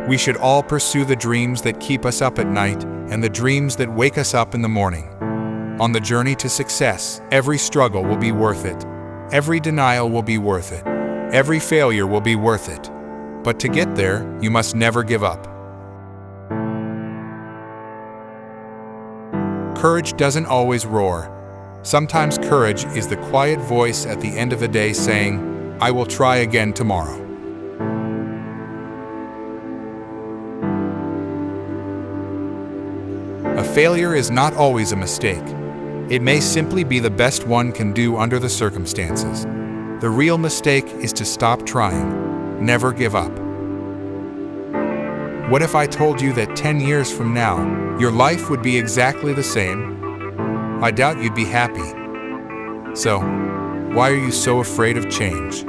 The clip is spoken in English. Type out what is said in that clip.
We should all pursue the dreams that keep us up at night and the dreams that wake us up in the morning. On the journey to success, every struggle will be worth it. Every denial will be worth it. Every failure will be worth it. But to get there, you must never give up. Courage doesn't always roar. Sometimes courage is the quiet voice at the end of the day saying, "I will try again tomorrow." A failure is not always a mistake. It may simply be the best one can do under the circumstances. The real mistake is to stop trying. Never give up. What if I told you that 10 years from now, your life would be exactly the same? I doubt you'd be happy. So, why are you so afraid of change?